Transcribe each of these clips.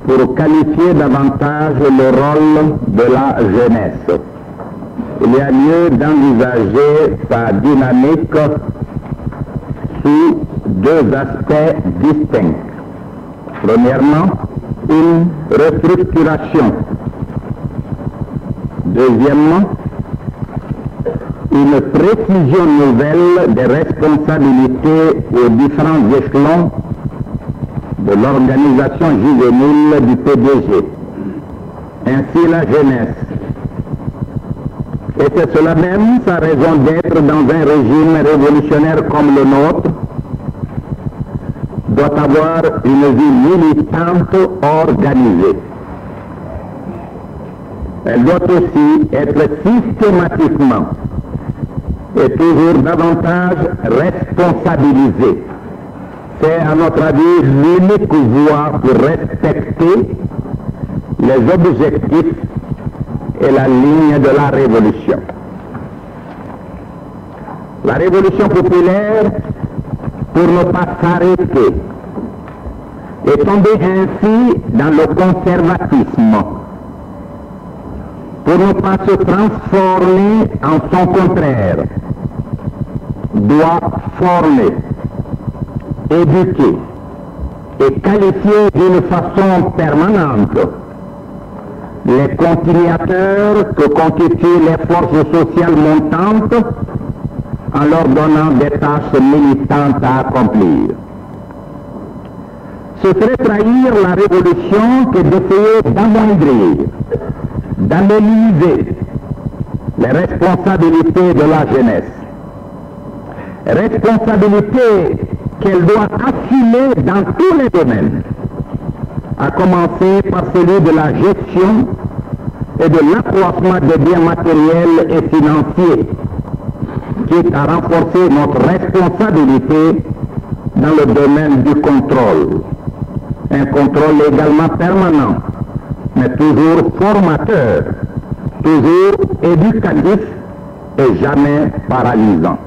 pour qualifier davantage le rôle de la jeunesse. Il y a lieu d'envisager sa dynamique sous deux aspects distincts. Premièrement, une restructuration. Deuxièmement, une précision nouvelle des responsabilités aux différents échelons de l'organisation juvénile du PDG. Ainsi la jeunesse. Et c'est cela même sa raison d'être dans un régime révolutionnaire comme le nôtre, doit avoir une vie militante organisée. Elle doit aussi être systématiquement et toujours davantage responsabilisée. C'est à notre avis l'unique voie pour respecter les objectifs et la ligne de la révolution. La révolution populaire, pour ne pas s'arrêter, est tombée ainsi dans le conservatisme, pour ne pas se transformer en son contraire, doit former, éduquer et qualifier d'une façon permanente les continuateurs que constituent les forces sociales montantes en leur donnant des tâches militantes à accomplir. Ce serait trahir la révolution que d'essayer d'amoindrir, d'analyser les responsabilités de la jeunesse. Responsabilités qu'elle doit assumer dans tous les domaines, à commencer par celui de la gestion et de l'accroissement des biens matériels et financiers, qui est à renforcer notre responsabilité dans le domaine du contrôle. Un contrôle également permanent, mais toujours formateur, toujours éducatif et jamais paralysant.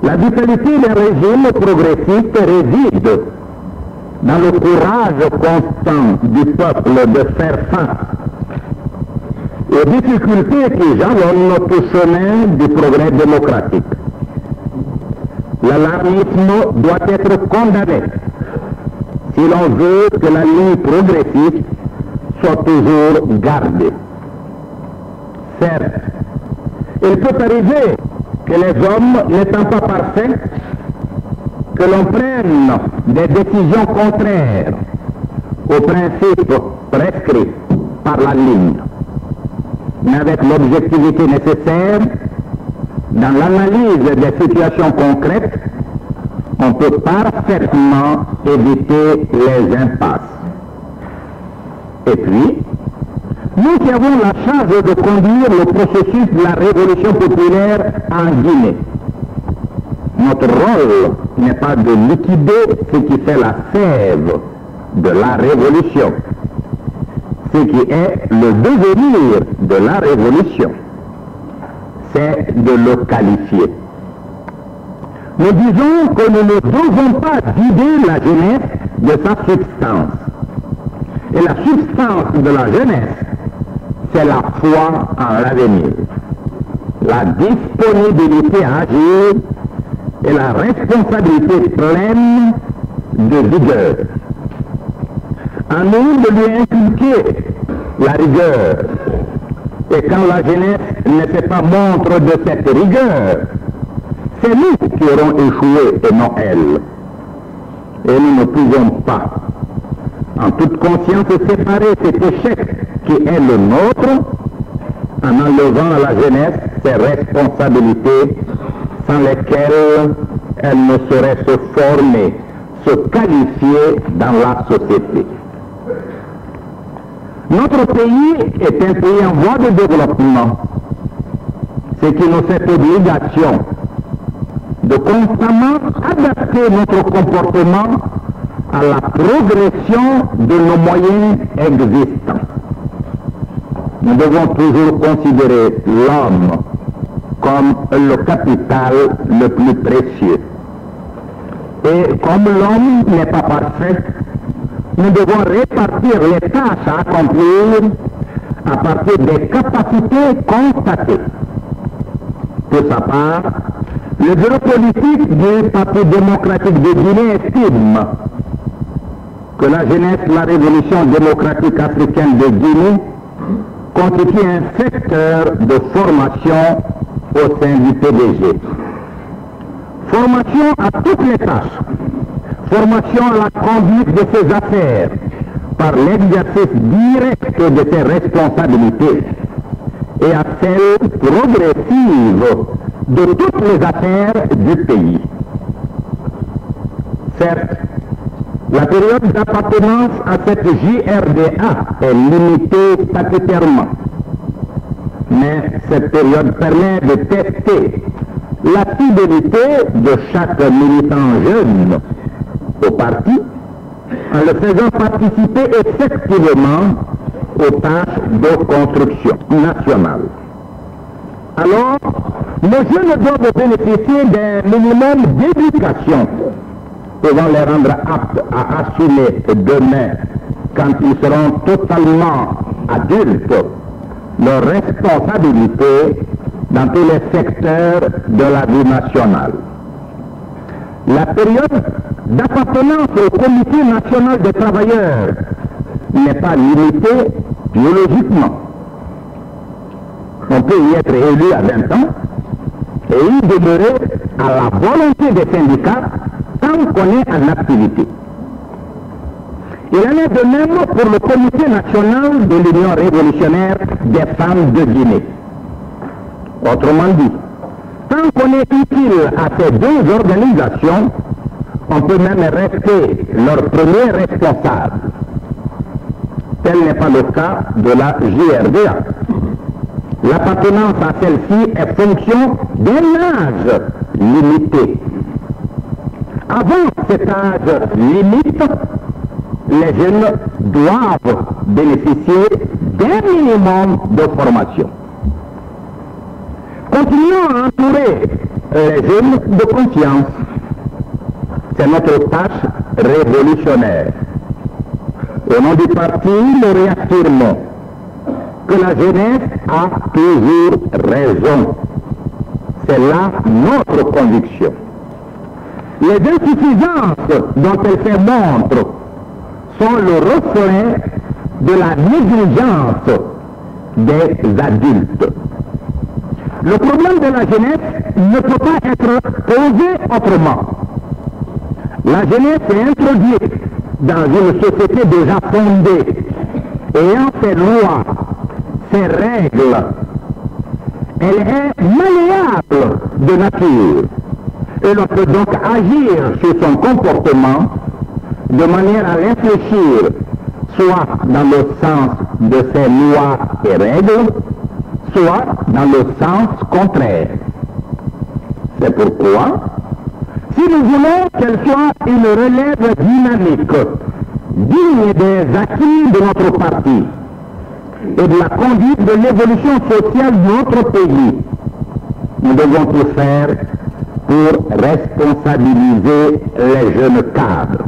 La vitalité des régimes progressistes réside dans le courage constant du peuple de faire face aux difficultés qui jalonnent notre chemin du progrès démocratique. L'alarmisme doit être condamné si l'on veut que la ligne progressiste soit toujours gardée. Certes, il peut arriver que les hommes, n'étant pas parfaits, que l'on prenne des décisions contraires aux principes prescrits par la ligne, mais avec l'objectivité nécessaire, dans l'analyse des situations concrètes, on peut parfaitement éviter les impasses. Et puis, nous qui avons la charge de conduire le processus de la révolution populaire en Guinée, notre rôle n'est pas de liquider ce qui fait la sève de la révolution, ce qui est le devenir de la révolution, c'est de le qualifier. Nous disons que nous ne devons pas vider la jeunesse de sa substance. Et la substance de la jeunesse, c'est la foi en l'avenir, la disponibilité à agir et la responsabilité pleine de vigueur. À nous de lui inculquer la rigueur. Et quand la jeunesse ne fait pas montre de cette rigueur, c'est nous qui aurons échoué et non elle. Et nous ne pouvons pas, en toute conscience, séparer cet échec qui est le nôtre en enlevant à la jeunesse ses responsabilités sans lesquelles elle ne saurait se former, se qualifier dans la société. Notre pays est un pays en voie de développement, ce qui nous fait obligation de constamment adapter notre comportement à la progression de nos moyens existants. Nous devons toujours considérer l'homme comme le capital le plus précieux. Et comme l'homme n'est pas parfait, nous devons répartir les tâches à accomplir à partir des capacités constatées. Pour sa part, le bureau politique du Parti démocratique de Guinée estime que la jeunesse de la révolution démocratique africaine de Guinée constitue un secteur de formation au sein du PDG. Formation à toutes les tâches, formation à la conduite de ses affaires par l'exercice direct de ses responsabilités et à celle progressive de toutes les affaires du pays. Certes, la période d'appartenance à cette JRDA est limitée statutairement, mais cette période permet de tester la fidélité de chaque militant jeune au parti en le faisant participer effectivement aux tâches de construction nationale. Alors, nos jeunes doivent bénéficier d'un minimum d'éducation pouvant les rendre aptes à assumer demain, quand ils seront totalement adultes, leurs responsabilités dans tous les secteurs de la vie nationale. La période d'appartenance au Comité national des travailleurs n'est pas limitée biologiquement. On peut y être élu à 20 ans et y demeurer à la volonté des syndicats tant qu'on est en activité. Il en est de même pour le Comité national de l'Union révolutionnaire des femmes de Guinée. Autrement dit, tant qu'on est utile à ces deux organisations, on peut même rester leur premier responsable. Tel n'est pas le cas de la JRDA. L'appartenance à celle-ci est fonction d'un âge limité. Avant cet âge limite, les jeunes doivent bénéficier d'un minimum de formation. Continuons à entourer les jeunes de confiance. C'est notre tâche révolutionnaire. Au nom du parti, nous réaffirmons que la jeunesse a toujours raison. C'est là notre conviction. Les insuffisances dont elle fait montre sont le reflet de la négligence des adultes. Le problème de la jeunesse ne peut pas être posé autrement. La jeunesse est introduite dans une société déjà fondée, ayant ses lois, ses règles. Elle est malléable de nature et l'on peut donc agir sur son comportement de manière à réfléchir soit dans le sens de ses lois et règles, soit dans le sens contraire. C'est pourquoi, si nous voulons qu'elle soit une relève dynamique, digne des acquis de notre parti et de la conduite de l'évolution sociale de notre pays, nous devons tout faire pour responsabiliser les jeunes cadres.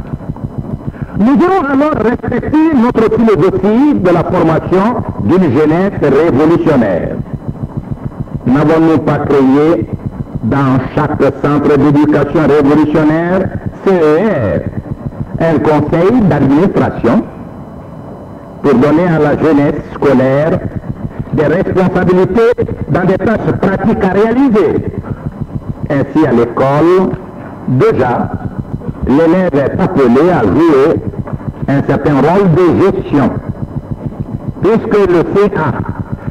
Nous devons alors respecter notre philosophie de la formation d'une jeunesse révolutionnaire. N'avons-nous pas créé dans chaque centre d'éducation révolutionnaire, CER, un conseil d'administration pour donner à la jeunesse scolaire des responsabilités dans des tâches pratiques à réaliser? Ainsi, à l'école, déjà, l'élève est appelé à jouer un certain rôle de gestion, puisque le CA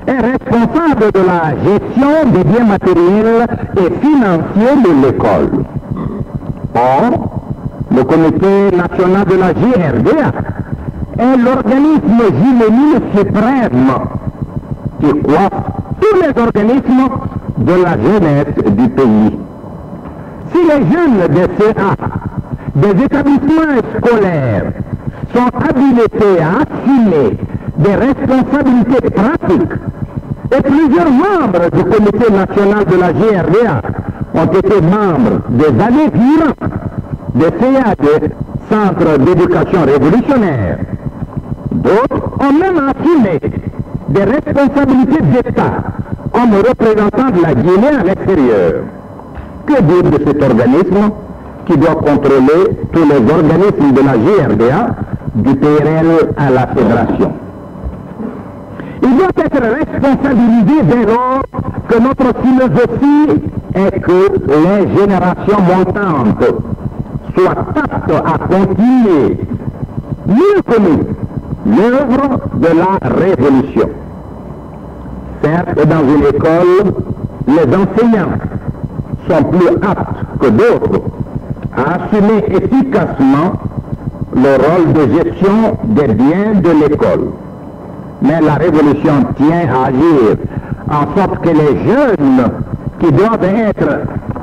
est responsable de la gestion des biens matériels et financiers de l'école. Or, le Comité national de la JRDA est l'organisme juvénile suprême qui coiffe tous les organismes de la jeunesse du pays. Si les jeunes des CA, des établissements scolaires, sont habilités à assumer des responsabilités pratiques, et plusieurs membres du Comité national de la JRDA ont été membres des années durant des CA de centres d'éducation révolutionnaire. D'autres ont même assumé des responsabilités d'État comme représentants de la Guinée à l'extérieur. Que dire de cet organisme qui doit contrôler tous les organismes de la GRDA, du PRL à la Fédération? Il doit être responsabilisé dès lors que notre philosophie est que les générations montantes soient aptes à continuer, mieux que nous, l'œuvre de la révolution. Certes, dans une école, les enseignants sont plus aptes que d'autres à assumer efficacement le rôle de gestion des biens de l'école. Mais la révolution tient à agir en sorte que les jeunes qui doivent être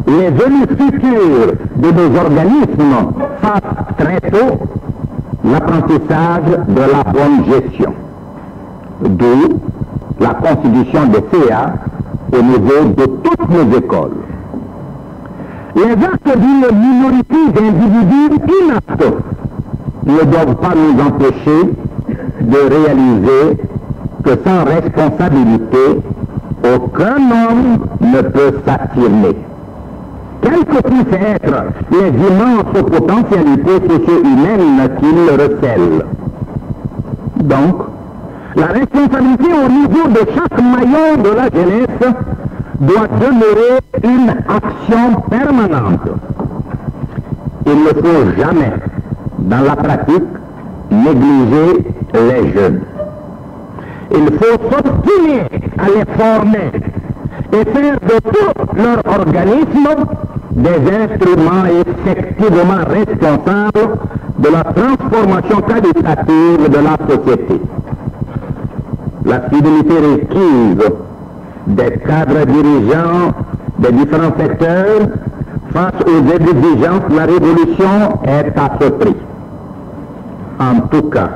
les élus futurs de nos organismes fassent très tôt l'apprentissage de la bonne gestion. D'où la constitution des CA au niveau de toutes nos écoles. Les actes d'une minorité d'individus inaptes ne doivent pas nous empêcher de réaliser que sans responsabilité, aucun homme ne peut s'affirmer. Quelles que puissent être les immenses potentialités socio-humaines qu'il recèle. Donc, la responsabilité au niveau de chaque maillon de la jeunesse doit demeurer une action permanente. Il ne faut jamais, dans la pratique, négliger les jeunes. Il faut s'obstiner à les former et faire de tout leur organisme des instruments effectivement responsables de la transformation qualitative de la société. La fidélité requise des cadres dirigeants des différents secteurs face aux exigences de la révolution est à ce prix. En tout cas,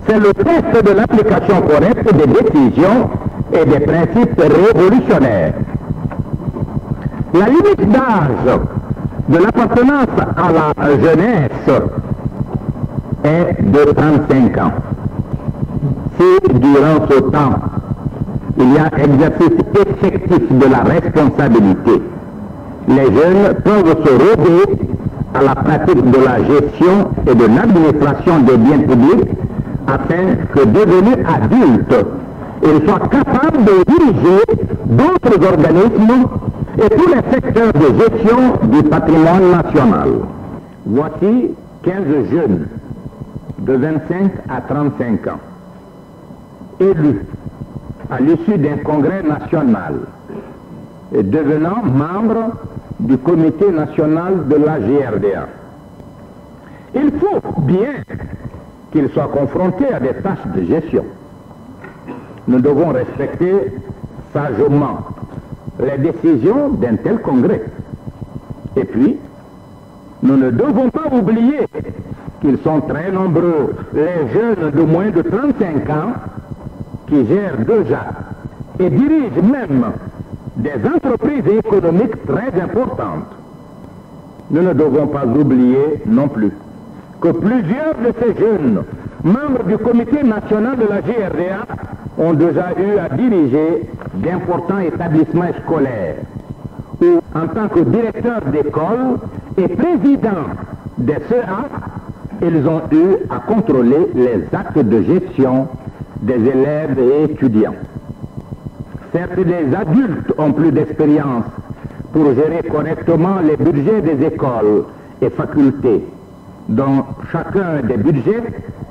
c'est le test de l'application correcte des décisions et des principes révolutionnaires. La limite d'âge de l'appartenance à la jeunesse est de 35 ans. Si durant ce temps, il y a exercice effectif de la responsabilité, les jeunes peuvent se roder à la pratique de la gestion et de l'administration des biens publics afin que devenus adultes, ils soient capables de diriger d'autres organismes et tous les secteurs de gestion du patrimoine national. Voici 15 jeunes de 25 à 35 ans, élus à l'issue d'un congrès national et devenant membres du comité national de la GRDA. Il faut bien qu'ils soient confrontés à des tâches de gestion. Nous devons respecter sagement les décisions d'un tel congrès. Et puis, nous ne devons pas oublier qu'ils sont très nombreux, les jeunes de moins de 35 ans, qui gèrent déjà et dirigent même des entreprises économiques très importantes. Nous ne devons pas oublier non plus que plusieurs de ces jeunes, membres du comité national de la GRDA, ont déjà eu à diriger d'importants établissements scolaires, où, en tant que directeur d'école et président des CA, ils ont eu à contrôler les actes de gestion des élèves et étudiants. Certes, les adultes ont plus d'expérience pour gérer correctement les budgets des écoles et facultés, dont chacun des budgets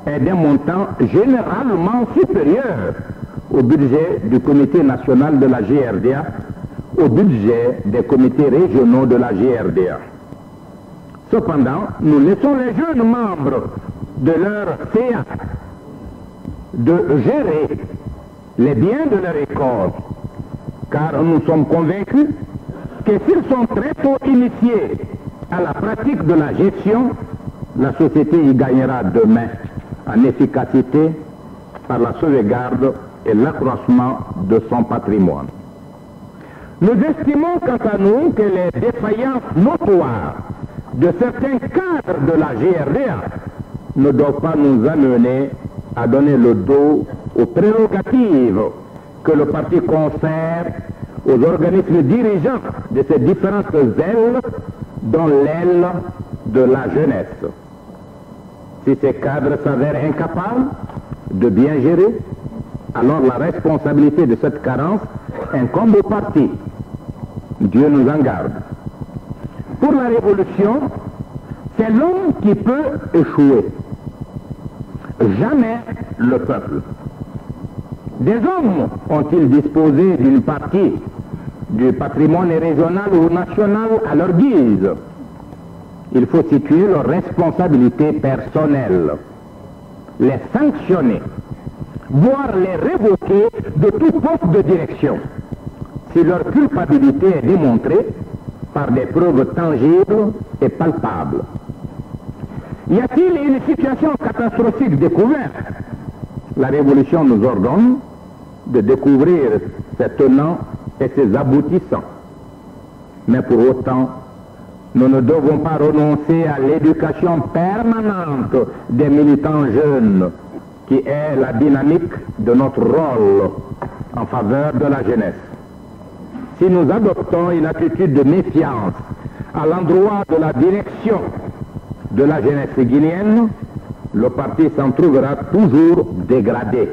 est d'un montant généralement supérieur au budget du comité national de la GRDA, au budget des comités régionaux de la GRDA. Cependant, nous laissons les jeunes membres de leur CA de gérer les biens de leur école, car nous sommes convaincus que s'ils sont très tôt initiés à la pratique de la gestion, la société y gagnera demain en efficacité par la sauvegarde et l'accroissement de son patrimoine. Nous estimons quant à nous que les défaillances notoires de certains cadres de la GRDA ne doivent pas nous amener à donner le dos aux prérogatives que le parti confère aux organismes dirigeants de ces différentes ailes, dont l'aile de la jeunesse. Si ces cadres s'avèrent incapables de bien gérer, alors la responsabilité de cette carence incombe au parti. Dieu nous en garde. Pour la révolution, c'est l'homme qui peut échouer, jamais le peuple. Des hommes ont-ils disposé d'une partie du patrimoine régional ou national à leur guise? Il faut situer leurs responsabilités personnelles, les sanctionner, voire les révoquer de tout poste de direction, si leur culpabilité est démontrée par des preuves tangibles et palpables. Y a-t-il une situation catastrophique découverte? La révolution nous ordonne de découvrir ses tenants et ses aboutissants. Mais pour autant, nous ne devons pas renoncer à l'éducation permanente des militants jeunes, qui est la dynamique de notre rôle en faveur de la jeunesse. Si nous adoptons une attitude de méfiance à l'endroit de la direction de la jeunesse guinéenne, le parti s'en trouvera toujours dégradé.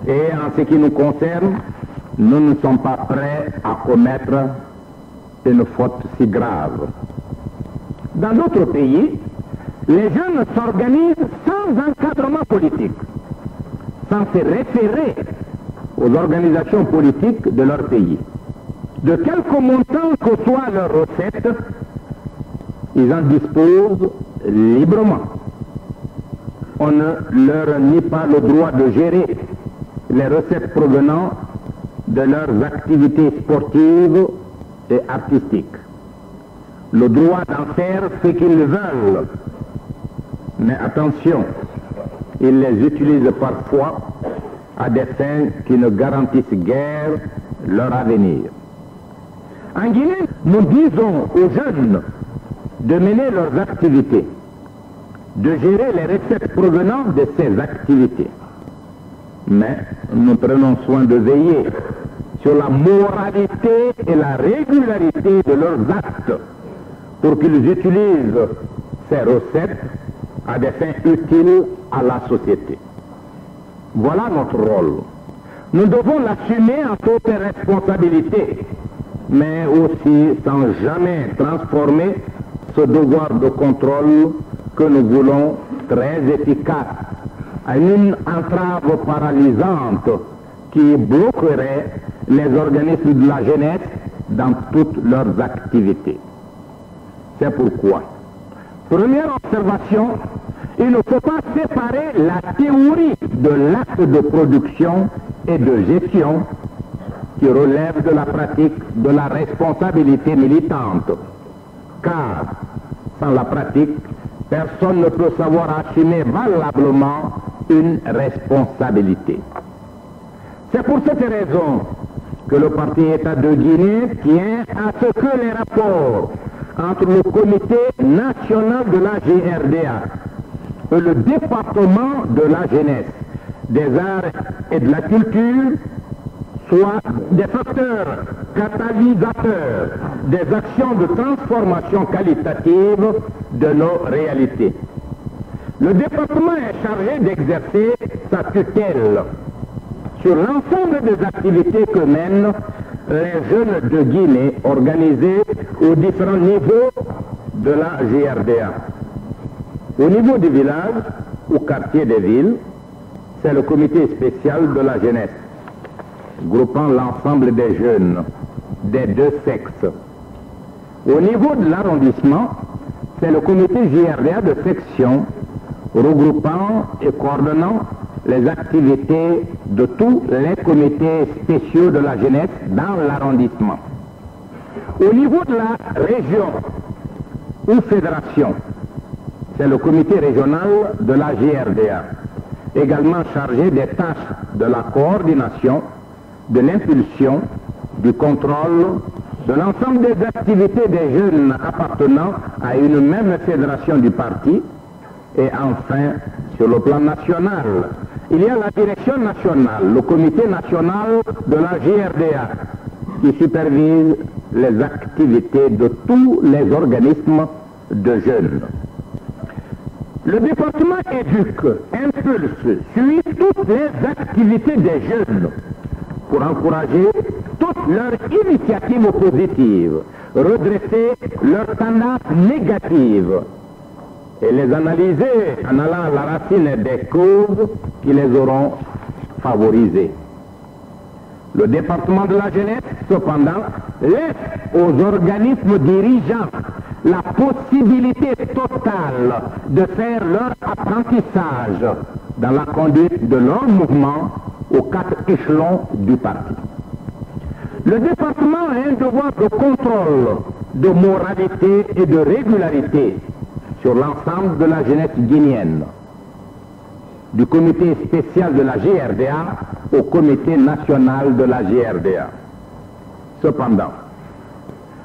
Et en ce qui nous concerne, nous ne sommes pas prêts à commettre une faute si grave. Dans d'autres pays, les jeunes s'organisent sans encadrement politique, sans se référer aux organisations politiques de leur pays. De quelque montant que soient leurs recettes, ils en disposent librement. On ne leur nie pas le droit de gérer les recettes provenant de leurs activités sportives et artistiques. Le droit d'en faire ce qu'ils veulent. Mais attention, ils les utilisent parfois à des fins qui ne garantissent guère leur avenir. En Guinée, nous disons aux jeunes de mener leurs activités, de gérer les recettes provenant de ces activités. Mais nous prenons soin de veiller sur la moralité et la régularité de leurs actes pour qu'ils utilisent ces recettes à des fins utiles à la société. Voilà notre rôle. Nous devons l'assumer en toute responsabilité, mais aussi sans jamais transformer ce devoir de contrôle que nous voulons très efficace en une entrave paralysante qui bloquerait les organismes de la jeunesse dans toutes leurs activités. C'est pourquoi, première observation, il ne faut pas séparer la théorie de l'acte de production et de gestion qui relève de la pratique de la responsabilité militante. Car, sans la pratique, personne ne peut savoir assumer valablement une responsabilité. C'est pour cette raison que le Parti État de Guinée tient à ce que les rapports entre le Comité national de la GRDA et le département de la jeunesse, des arts et de la culture soient des facteurs catalysateurs des actions de transformation qualitative de nos réalités. Le département est chargé d'exercer sa tutelle sur l'ensemble des activités que mènent les jeunes de Guinée organisés aux différents niveaux de la GRDA. Au niveau du village ou quartier des villes, c'est le comité spécial de la jeunesse, groupant l'ensemble des jeunes des deux sexes. Au niveau de l'arrondissement, c'est le comité GRDA de section, regroupant et coordonnant les activités de tous les comités spéciaux de la jeunesse dans l'arrondissement. Au niveau de la région ou fédération, c'est le comité régional de la GRDA, également chargé des tâches de la coordination, de l'impulsion, du contrôle de l'ensemble des activités des jeunes appartenant à une même fédération du parti. Et enfin, sur le plan national, il y a la direction nationale, le comité national de la JRDA, qui supervise les activités de tous les organismes de jeunes. Le département éduque, impulse, suit toutes les activités des jeunes pour encourager toutes leurs initiatives positives, redresser leurs tendances négatives et les analyser en allant à la racine des causes qui les auront favorisées. Le département de la jeunesse, cependant, laisse aux organismes dirigeants la possibilité totale de faire leur apprentissage dans la conduite de leur mouvement aux 4 échelons du parti. Le département a un devoir de contrôle, de moralité et de régularité sur l'ensemble de la jeunesse guinéenne, du comité spécial de la JRDA au comité national de la JRDA. Cependant,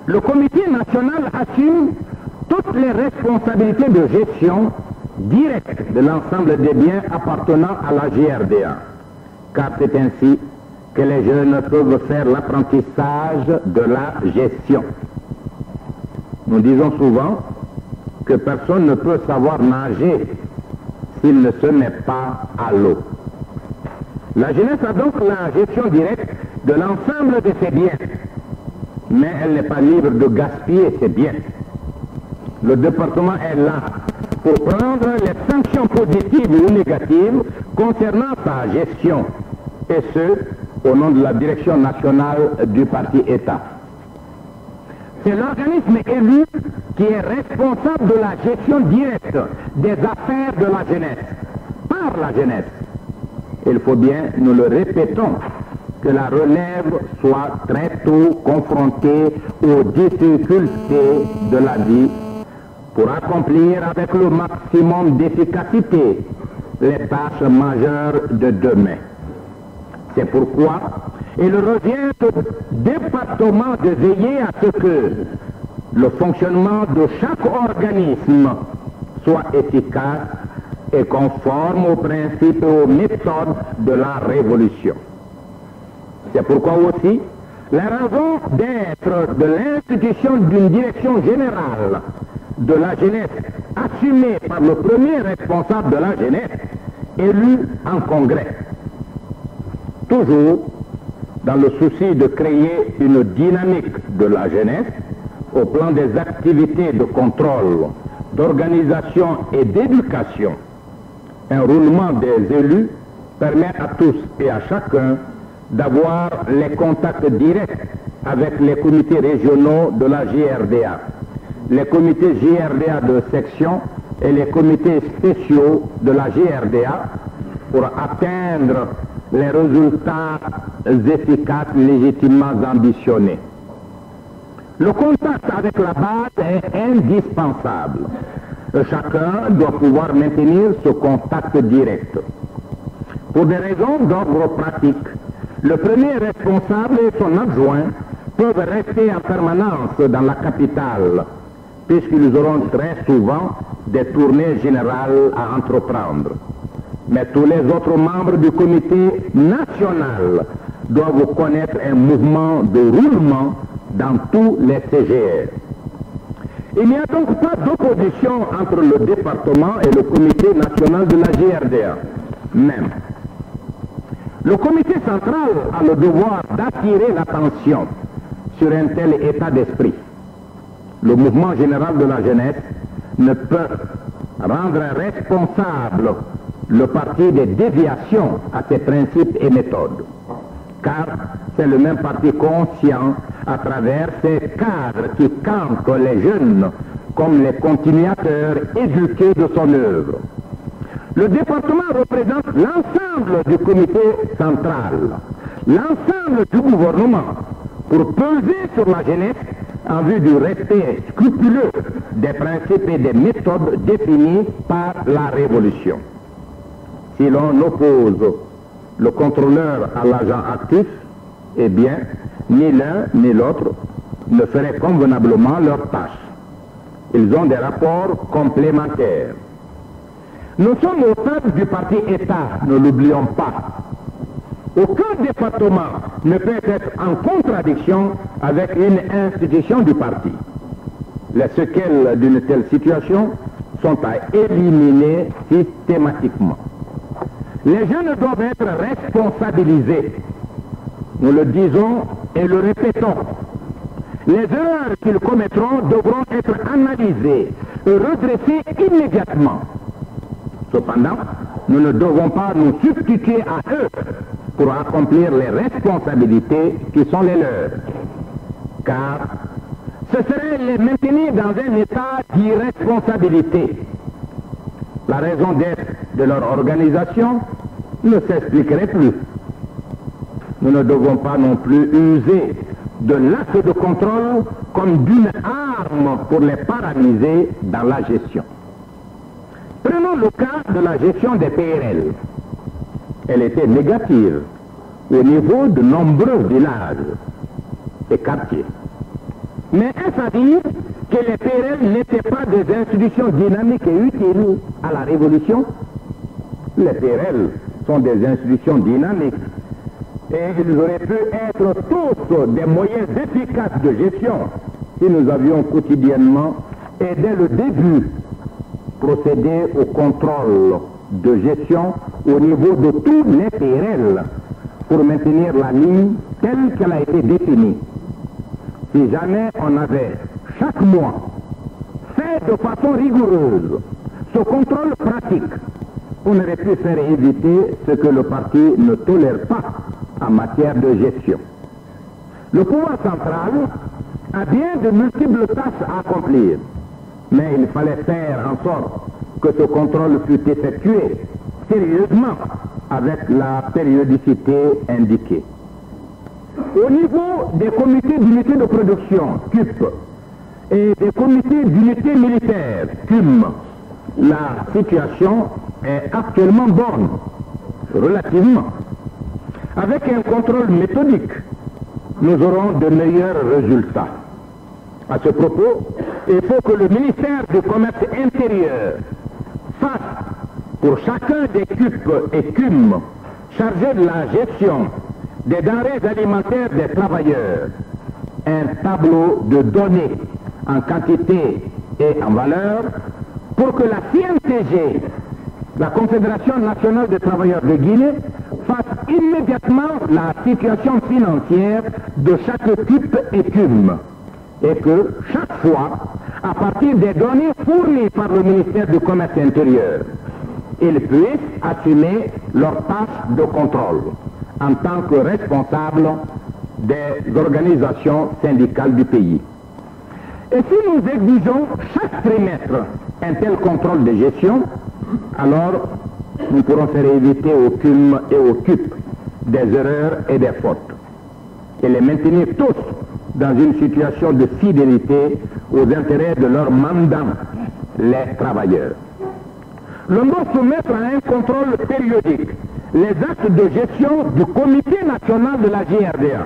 le comité national assume toutes les responsabilités de gestion directe de l'ensemble des biens appartenant à la JRDA, car c'est ainsi que les jeunes peuvent faire l'apprentissage de la gestion. Nous disons souvent que personne ne peut savoir nager s'il ne se met pas à l'eau. La jeunesse a donc la gestion directe de l'ensemble de ses biens, mais elle n'est pas libre de gaspiller ses biens. Le département est là pour prendre les sanctions positives ou négatives concernant sa gestion, et ce, au nom de la direction nationale du parti État. C'est l'organisme élu qui est responsable de la gestion directe des affaires de la jeunesse, par la jeunesse. Il faut bien, nous le répétons, que la relève soit très tôt confrontée aux difficultés de la vie pour accomplir avec le maximum d'efficacité les tâches majeures de demain. C'est pourquoi il revient au département de veiller à ce que le fonctionnement de chaque organisme soit efficace et conforme aux principes et aux méthodes de la révolution. C'est pourquoi aussi la raison d'être de l'institution d'une direction générale de la jeunesse assumée par le premier responsable de la jeunesse élu en congrès. Toujours dans le souci de créer une dynamique de la jeunesse au plan des activités de contrôle, d'organisation et d'éducation. Un roulement des élus permet à tous et à chacun d'avoir les contacts directs avec les comités régionaux de la JRDA, les comités JRDA de section et les comités spéciaux de la JRDA pour atteindre les résultats efficaces légitimement ambitionnés. Le contact avec la base est indispensable. Chacun doit pouvoir maintenir ce contact direct. Pour des raisons d'ordre pratique, le premier responsable et son adjoint peuvent rester en permanence dans la capitale, puisqu'ils auront très souvent des tournées générales à entreprendre. Mais tous les autres membres du comité national doivent connaître un mouvement de roulement dans tous les CGR. Il n'y a donc pas d'opposition entre le département et le comité national de la JRDA. Même. Le comité central a le devoir d'attirer l'attention sur un tel état d'esprit. Le mouvement général de la jeunesse ne peut rendre responsable le parti des déviations à ses principes et méthodes, car c'est le même parti conscient à travers ses cadres qui campent les jeunes comme les continuateurs éduqués de son œuvre. Le département représente l'ensemble du comité central, l'ensemble du gouvernement, pour peser sur la jeunesse en vue du respect scrupuleux des principes et des méthodes définis par la révolution. Si l'on oppose le contrôleur à l'agent actif, eh bien, ni l'un ni l'autre ne feraient convenablement leur tâche. Ils ont des rapports complémentaires. Nous sommes au stade du parti État, ne l'oublions pas. Aucun département ne peut être en contradiction avec une institution du parti. Les séquelles d'une telle situation sont à éliminer systématiquement. Les jeunes doivent être responsabilisés. Nous le disons et le répétons. Les erreurs qu'ils commettront devront être analysées et redressées immédiatement. Cependant, nous ne devons pas nous substituer à eux pour accomplir les responsabilités qui sont les leurs. Car ce serait les maintenir dans un état d'irresponsabilité. La raison d'être de leur organisation ne s'expliquerait plus. Nous ne devons pas non plus user de l'acte de contrôle comme d'une arme pour les paralyser dans la gestion. Prenons le cas de la gestion des PRL. Elle était négative au niveau de nombreux villages et quartiers. Mais est-ce à dire que les PRL n'étaient pas des institutions dynamiques et utiles à la révolution? Les PRL sont des institutions dynamiques et ils auraient pu être tous des moyens efficaces de gestion si nous avions quotidiennement et dès le début procédé au contrôle de gestion au niveau de tous les PRL pour maintenir la ligne telle qu'elle a été définie. Si jamais on avait chaque mois fait de façon rigoureuse ce contrôle pratique, on aurait pu faire éviter ce que le parti ne tolère pas en matière de gestion. Le pouvoir central a bien de multiples tâches à accomplir, mais il fallait faire en sorte que ce contrôle fût effectué sérieusement avec la périodicité indiquée. Au niveau des comités d'unité de production, CUP, et des comités d'unité militaire, CUM, la situation est actuellement bonne, relativement. Avec un contrôle méthodique, nous aurons de meilleurs résultats. À ce propos, il faut que le ministère du Commerce intérieur fasse pour chacun des CUP et CUM chargés de la gestion des denrées alimentaires des travailleurs un tableau de données en quantité et en valeur pour que la CNTG, la Confédération nationale des travailleurs de Guinée, fasse immédiatement la situation financière de chaque CUP et CUM. Et que chaque fois, à partir des données fournies par le ministère du Commerce intérieur, ils puissent assumer leur tâche de contrôle en tant que responsables des organisations syndicales du pays. Et si nous exigeons chaque trimestre un tel contrôle de gestion, alors nous pourrons faire éviter au CUM et au CUP des erreurs et des fautes et les maintenir tous dans une situation de fidélité aux intérêts de leurs mandants, les travailleurs. L'on doit soumettre à un contrôle périodique les actes de gestion du Comité national de la JRDA.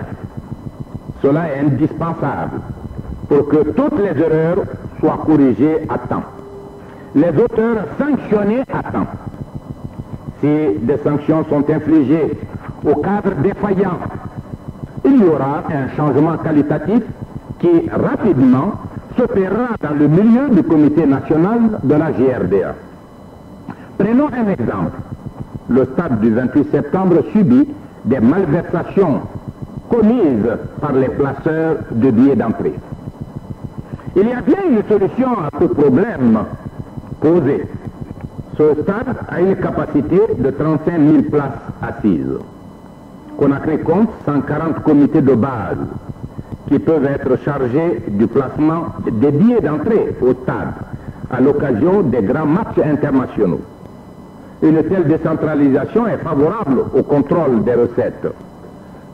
Cela est indispensable pour que toutes les erreurs soient corrigées à temps. Les auteurs sanctionnés à temps. Si des sanctions sont infligées au cadre défaillant, il y aura un changement qualitatif qui rapidement s'opérera dans le milieu du Comité national de la JRDA. Prenons un exemple. Le stade du 28 septembre subit des malversations commises par les placeurs de billets d'entrée. Il y a bien une solution à ce problème posé. Ce stade a une capacité de 35 000 places assises. Conakry compte 140 comités de base qui peuvent être chargés du placement des billets d'entrée au stade à l'occasion des grands matchs internationaux. Une telle décentralisation est favorable au contrôle des recettes.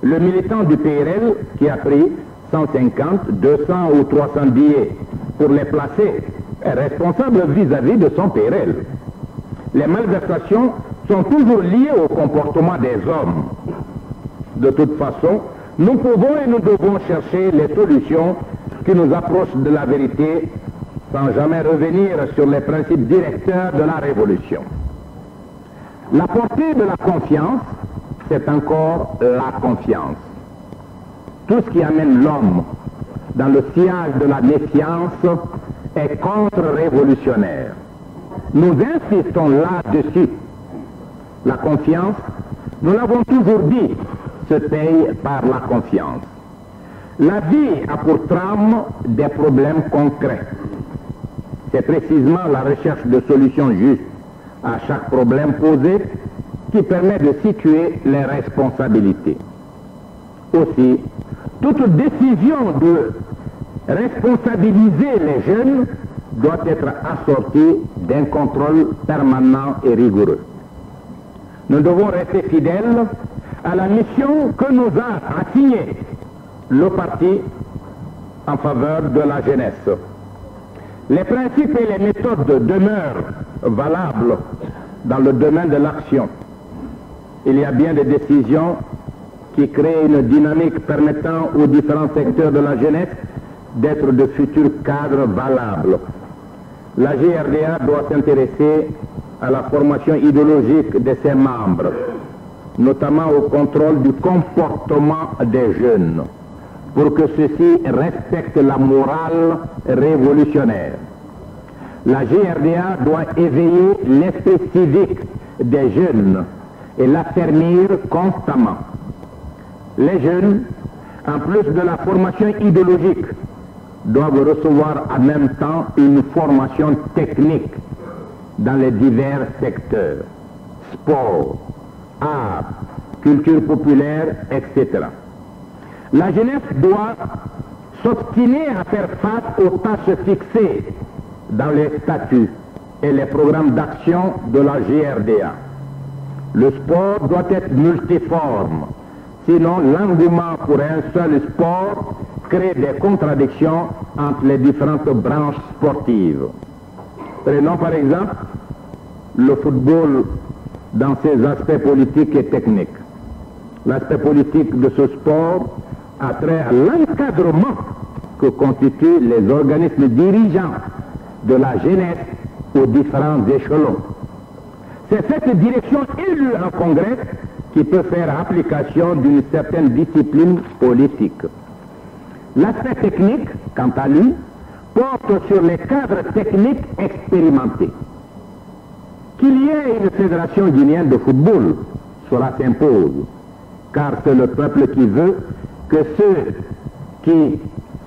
Le militant du PRL qui a pris 150, 200 ou 300 billets pour les placer est responsable vis-à-vis de son PRL. Les malversations sont toujours liées au comportement des hommes. De toute façon, nous pouvons et nous devons chercher les solutions qui nous approche de la vérité sans jamais revenir sur les principes directeurs de la révolution. La portée de la confiance, c'est encore la confiance. Tout ce qui amène l'homme dans le sillage de la méfiance est contre-révolutionnaire. Nous insistons là-dessus. La confiance, nous l'avons toujours dit, se paye par la confiance. La vie a pour trame des problèmes concrets. C'est précisément la recherche de solutions justes à chaque problème posé qui permet de situer les responsabilités. Aussi, toute décision de responsabiliser les jeunes doit être assortie d'un contrôle permanent et rigoureux. Nous devons rester fidèles à la mission que nous a assignée le parti en faveur de la jeunesse. Les principes et les méthodes demeurent valables dans le domaine de l'action. Il y a bien des décisions qui créent une dynamique permettant aux différents secteurs de la jeunesse d'être de futurs cadres valables. La GRDA doit s'intéresser à la formation idéologique de ses membres, notamment au contrôle du comportement des jeunes, pour que ceux-ci respectent la morale révolutionnaire. La GRDA doit éveiller l'esprit civique des jeunes et l'affermir constamment. Les jeunes, en plus de la formation idéologique, doivent recevoir en même temps une formation technique dans les divers secteurs, sport, art, culture populaire, etc. La jeunesse doit s'obstiner à faire face aux tâches fixées dans les statuts et les programmes d'action de la GRDA. Le sport doit être multiforme, sinon l'engouement pour un seul sport crée des contradictions entre les différentes branches sportives. Prenons par exemple le football dans ses aspects politiques et techniques. L'aspect politique de ce sport a trait à l'encadrement que constituent les organismes dirigeants de la jeunesse aux différents échelons. C'est cette direction élue en congrès qui peut faire application d'une certaine discipline politique. L'aspect technique, quant à lui, porte sur les cadres techniques expérimentés. Qu'il y ait une fédération guinéenne de football, cela s'impose, car c'est le peuple qui veut que ceux qui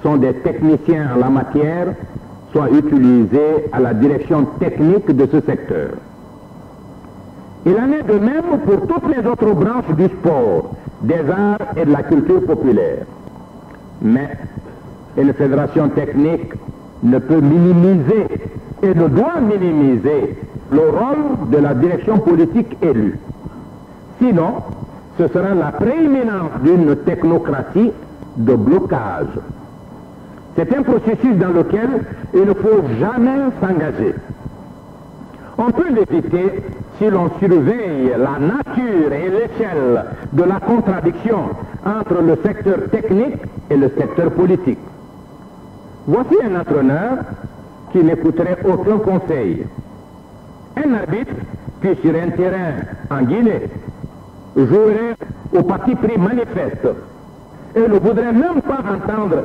sont des techniciens en la matière soient utilisés à la direction technique de ce secteur. Il en est de même pour toutes les autres branches du sport, des arts et de la culture populaire. Mais une fédération technique ne peut minimiser et ne doit minimiser le rôle de la direction politique élue. Sinon, ce sera la prééminence d'une technocratie de blocage. C'est un processus dans lequel il ne faut jamais s'engager. On peut l'éviter si l'on surveille la nature et l'échelle de la contradiction entre le secteur technique et le secteur politique. Voici un entraîneur qui n'écouterait aucun conseil. Un arbitre qui sur un terrain en Guinée jouerait au parti pris manifeste et ne voudrait même pas entendre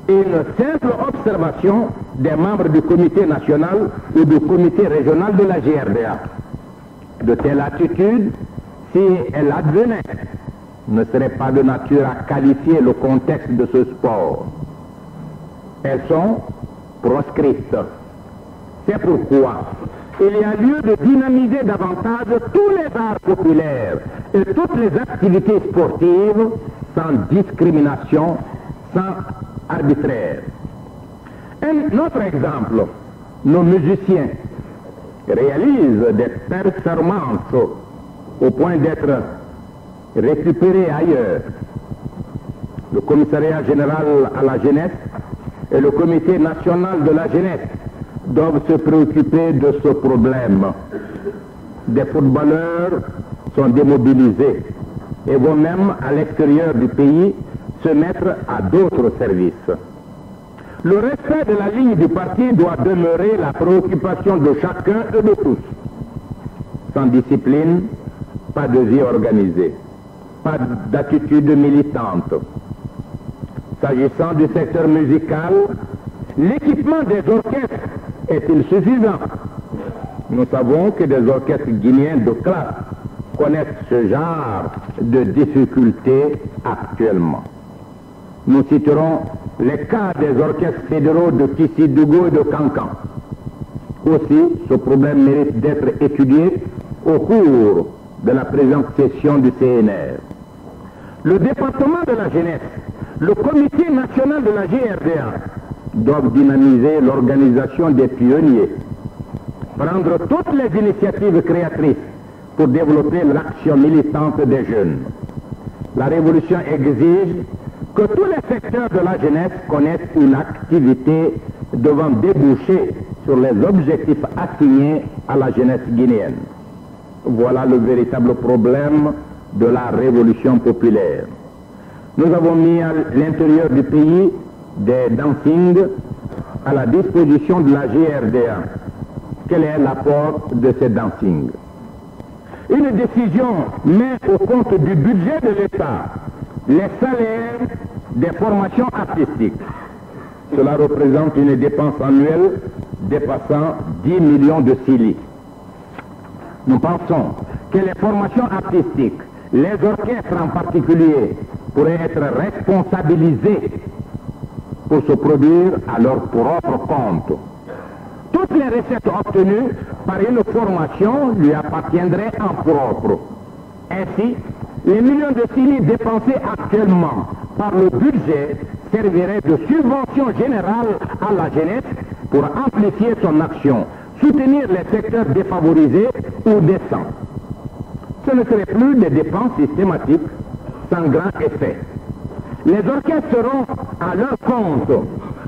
une simple observation des membres du comité national ou du comité régional de la GRDA. De telle attitude, si elle advenait, ne serait pas de nature à qualifier le contexte de ce sport. Elles sont proscrites. C'est pourquoi il y a lieu de dynamiser davantage tous les arts populaires et toutes les activités sportives sans discrimination, sans arbitraire. Un autre exemple, nos musiciens réalisent des performances au point d'être récupérés ailleurs. Le commissariat général à la jeunesse et le comité national de la jeunesse doivent se préoccuper de ce problème. Des footballeurs sont démobilisés et vont même à l'extérieur du pays se mettre à d'autres services. Le respect de la ligne du parti doit demeurer la préoccupation de chacun et de tous. Sans discipline, pas de vie organisée, pas d'attitude militante. S'agissant du secteur musical, l'équipement des orchestres est-il suffisant? Nous savons que des orchestres guinéens de classe connaissent ce genre de difficultés actuellement. Nous citerons les cas des orchestres fédéraux de Kissidougou et de Kankan. Aussi, ce problème mérite d'être étudié au cours de la présente session du CNR. Le département de la jeunesse, le comité national de la GRDA doivent dynamiser l'organisation des pionniers, prendre toutes les initiatives créatrices pour développer l'action militante des jeunes. La révolution exige que tous les secteurs de la jeunesse connaissent une activité devant déboucher sur les objectifs assignés à la jeunesse guinéenne. Voilà le véritable problème de la révolution populaire. Nous avons mis à l'intérieur du pays des dancings à la disposition de la GRDA. Quel est l'apport de ces dancings? Une décision met au compte du budget de l'État les salaires des formations artistiques. Cela représente une dépense annuelle dépassant 10 millions de cili. Nous pensons que les formations artistiques, les orchestres en particulier, pourraient être responsabilisés pour se produire à leur propre compte. Toutes les recettes obtenues par une formation lui appartiendraient en propre. Ainsi, les millions de cili dépensés actuellement par le budget serviraient de subvention générale à la jeunesse pour amplifier son action, soutenir les secteurs défavorisés ou décents. Ce ne serait plus des dépenses systématiques sans grand effet. Les orchestres seront à leur compte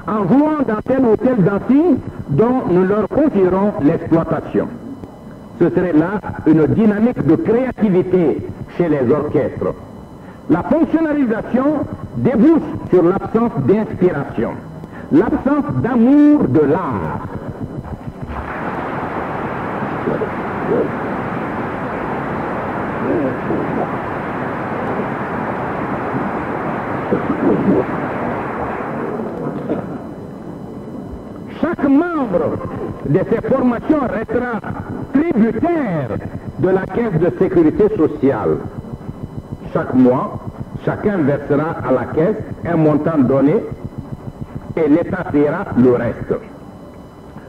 en jouant dans tel ou tel dancing dont nous leur confierons l'exploitation. Ce serait là une dynamique de créativité chez les orchestres. La fonctionnalisation débouche sur l'absence d'inspiration, l'absence d'amour de l'art. Chaque membre de ces formations restera tributaire de la caisse de sécurité sociale. Chaque mois, chacun versera à la caisse un montant donné et l'État paiera le reste.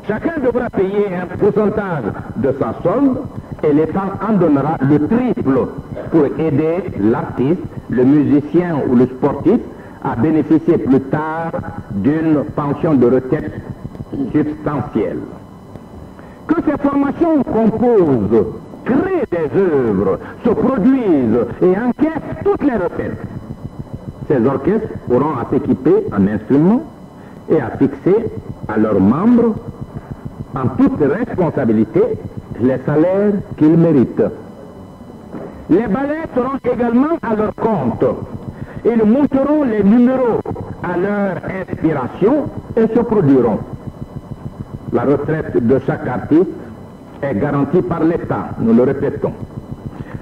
Chacun devra payer un pourcentage de sa solde et l'État en donnera le triple pour aider l'artiste, le musicien ou le sportif à bénéficier plus tard d'une pension de retraite substantielle. Que ces formations composent, créent des œuvres, se produisent et encaissent toutes les recettes. Ces orchestres auront à s'équiper en instruments et à fixer à leurs membres, en toute responsabilité, les salaires qu'ils méritent. Les ballets seront également à leur compte. Ils monteront les numéros à leur inspiration et se produiront. La retraite de chaque artiste est garantie par l'État, nous le répétons.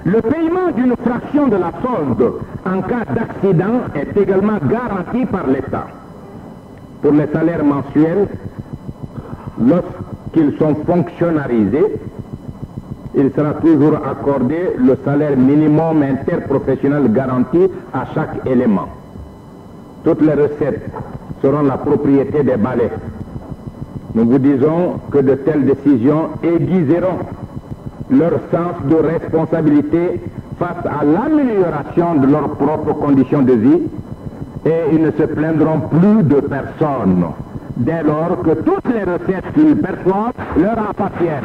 Le paiement d'une fraction de la solde en cas d'accident est également garanti par l'État. Pour les salaires mensuels, lorsqu'ils sont fonctionnalisés, il sera toujours accordé le salaire minimum interprofessionnel garanti à chaque élément. Toutes les recettes seront la propriété des ballets. Nous vous disons que de telles décisions aiguiseront leur sens de responsabilité face à l'amélioration de leurs propres conditions de vie et ils ne se plaindront plus de personne dès lors que toutes les recettes qu'ils perçoivent leur appartiennent.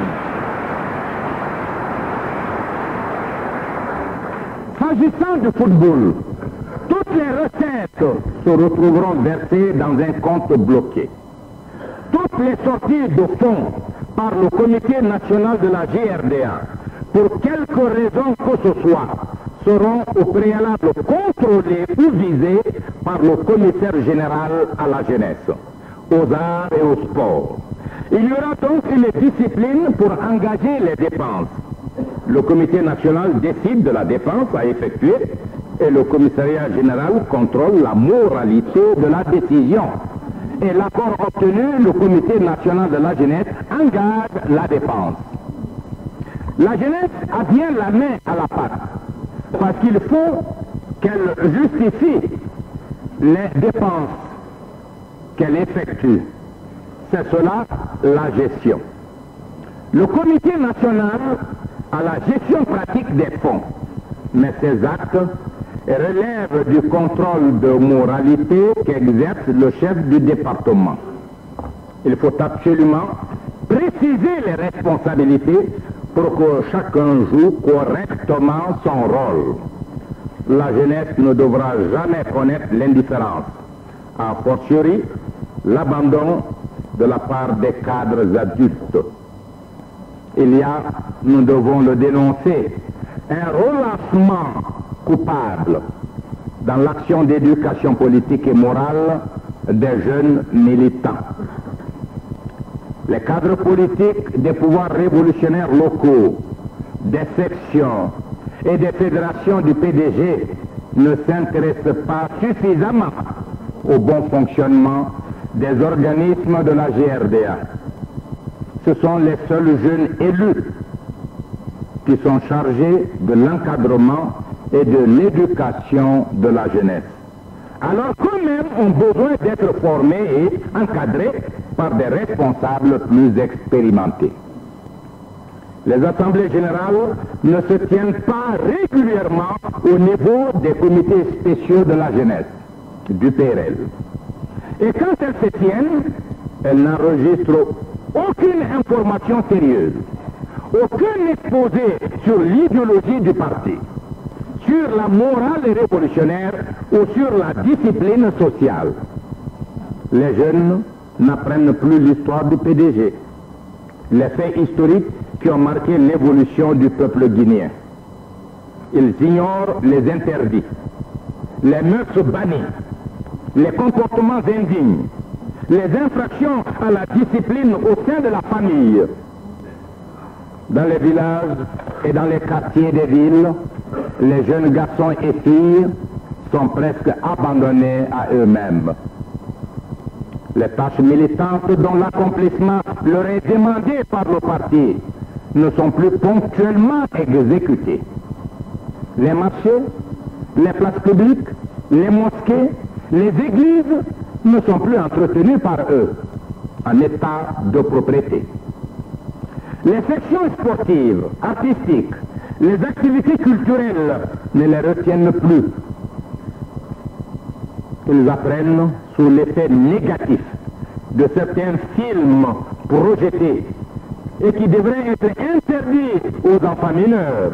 S'agissant du football, toutes les recettes se retrouveront versées dans un compte bloqué. Toutes les sorties de fonds par le comité national de la GRDA, pour quelque raison que ce soit, seront au préalable contrôlées ou visées par le commissaire général à la jeunesse. aux arts et au sport. Il y aura donc une discipline pour engager les dépenses. Le comité national décide de la dépense à effectuer et le commissariat général contrôle la moralité de la décision. Et l'accord obtenu, le comité national de la jeunesse engage la dépense. La jeunesse a bien la main à la pâte, parce qu'il faut qu'elle justifie les dépenses qu'elle effectue. C'est cela la gestion. Le comité national a la gestion pratique des fonds, mais ces actes relèvent du contrôle de moralité qu'exerce le chef du département. Il faut absolument préciser les responsabilités pour que chacun joue correctement son rôle. La jeunesse ne devra jamais connaître l'indifférence, a fortiori l'abandon de la part des cadres adultes. Il y a, nous devons le dénoncer, un relâchement coupable dans l'action d'éducation politique et morale des jeunes militants. Les cadres politiques des pouvoirs révolutionnaires locaux, des sections et des fédérations du PDG ne s'intéressent pas suffisamment au bon fonctionnement des organismes de la GRDA. Ce sont les seuls jeunes élus qui sont chargés de l'encadrement et de l'éducation de la jeunesse. Alors qu'eux-mêmes ont besoin d'être formés et encadrés par des responsables plus expérimentés. Les assemblées générales ne se tiennent pas régulièrement au niveau des comités spéciaux de la jeunesse, du PRL. Et quand elles se tiennent, elles n'enregistrent aucune information sérieuse, aucun exposé sur l'idéologie du parti, sur la morale révolutionnaire ou sur la discipline sociale. Les jeunes n'apprennent plus l'histoire du PDG, les faits historiques qui ont marqué l'évolution du peuple guinéen. Ils ignorent les interdits, les mœurs bannies, les comportements indignes, les infractions à la discipline au sein de la famille. Dans les villages et dans les quartiers des villes, les jeunes garçons et filles sont presque abandonnés à eux-mêmes. Les tâches militantes dont l'accomplissement leur est demandé par le parti ne sont plus ponctuellement exécutées. Les marchés, les places publiques, les mosquées, les églises ne sont plus entretenues par eux, en état de propriété. Les sections sportives, artistiques, les activités culturelles ne les retiennent plus. Ils apprennent sous l'effet négatif de certains films projetés et qui devraient être interdits aux enfants mineurs,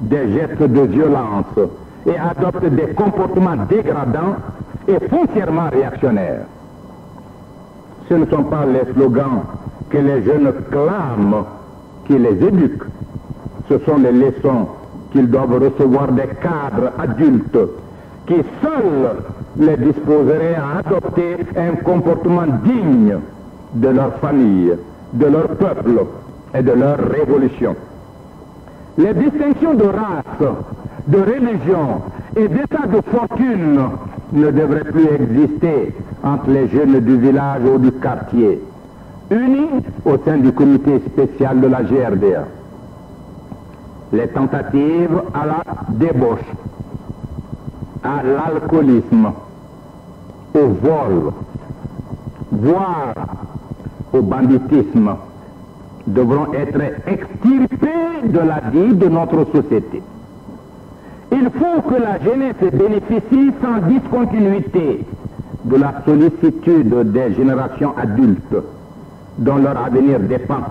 des gestes de violence et adoptent des comportements dégradants et foncièrement réactionnaires. Ce ne sont pas les slogans que les jeunes clament qui les éduquent. Ce sont les leçons qu'ils doivent recevoir des cadres adultes qui seuls les disposeraient à adopter un comportement digne de leur famille, de leur peuple et de leur révolution. Les distinctions de race, de religion et d'état de fortune ne devraient plus exister entre les jeunes du village ou du quartier, unis au sein du comité spécial de la GRDA. Les tentatives à la débauche, à l'alcoolisme, au vol, voire au banditisme, devront être extirpés de la vie de notre société. Il faut que la jeunesse bénéficie sans discontinuité de la sollicitude des générations adultes dont leur avenir dépend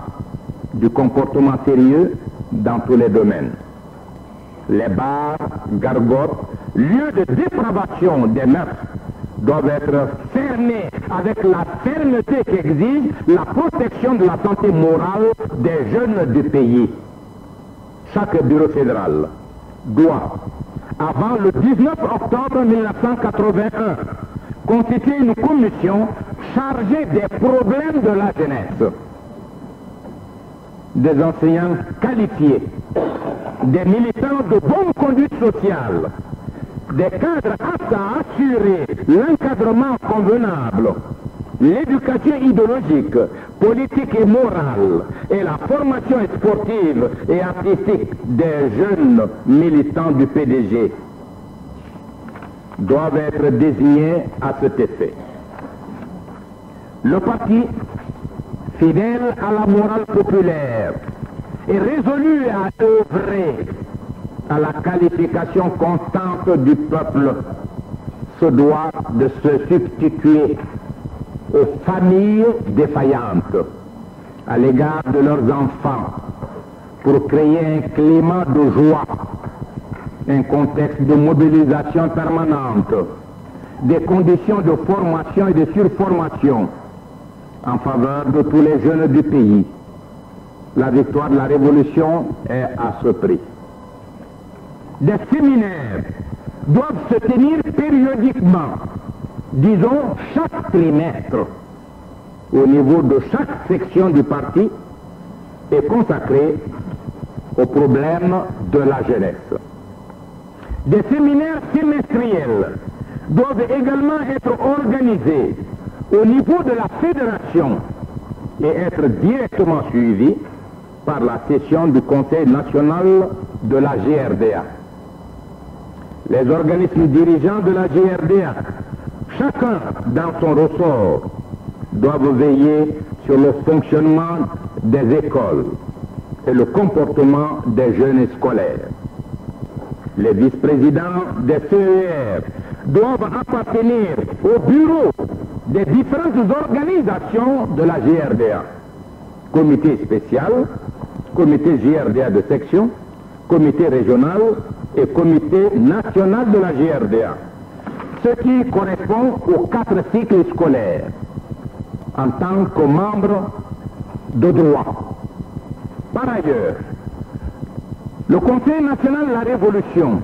du comportement sérieux dans tous les domaines. Les bars, gargotes, lieux de dépravation des mœurs doivent être fermés avec la fermeté qu'exige la protection de la santé morale des jeunes du pays. Chaque bureau fédéral doit, avant le 19 octobre 1981, constituer une commission chargés des problèmes de la jeunesse, des enseignants qualifiés, des militants de bonne conduite sociale, des cadres aptes à assurer l'encadrement convenable, l'éducation idéologique, politique et morale, et la formation sportive et artistique des jeunes militants du PDG doivent être désignés à cet effet. Le parti, fidèle à la morale populaire et résolu à œuvrer à la qualification constante du peuple, se doit de se substituer aux familles défaillantes à l'égard de leurs enfants pour créer un climat de joie, un contexte de mobilisation permanente, des conditions de formation et de surformation en faveur de tous les jeunes du pays. La victoire de la Révolution est à ce prix. Des séminaires doivent se tenir périodiquement, disons chaque trimestre, au niveau de chaque section du parti et consacrés aux problèmes de la jeunesse. Des séminaires semestriels doivent également être organisés au niveau de la fédération et être directement suivis par la session du Conseil national de la GRDA. Les organismes dirigeants de la GRDA, chacun dans son ressort, doivent veiller sur le fonctionnement des écoles et le comportement des jeunes scolaires. Les vice-présidents des CER doivent appartenir au bureau des différentes organisations de la GRDA. Comité spécial, comité GRDA de section, comité régional et comité national de la GRDA. Ce qui correspond aux 4 cycles scolaires en tant que membre de droit. Par ailleurs, le Conseil national de la Révolution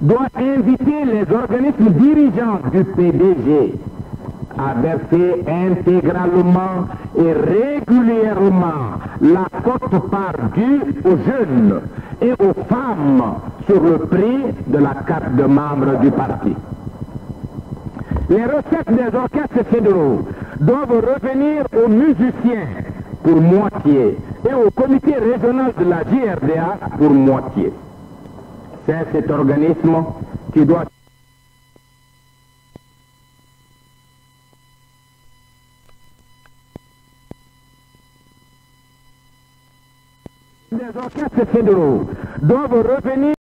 doit inviter les organismes dirigeants du PDG à verser intégralement et régulièrement la quote-part due aux jeunes et aux femmes sur le prix de la carte de membre du parti. Les recettes des orchestres fédéraux doivent revenir aux musiciens pour moitié et au comité régional de la GRDA pour moitié. C'est cet organisme qui doit des orchestres fédéraux doivent revenir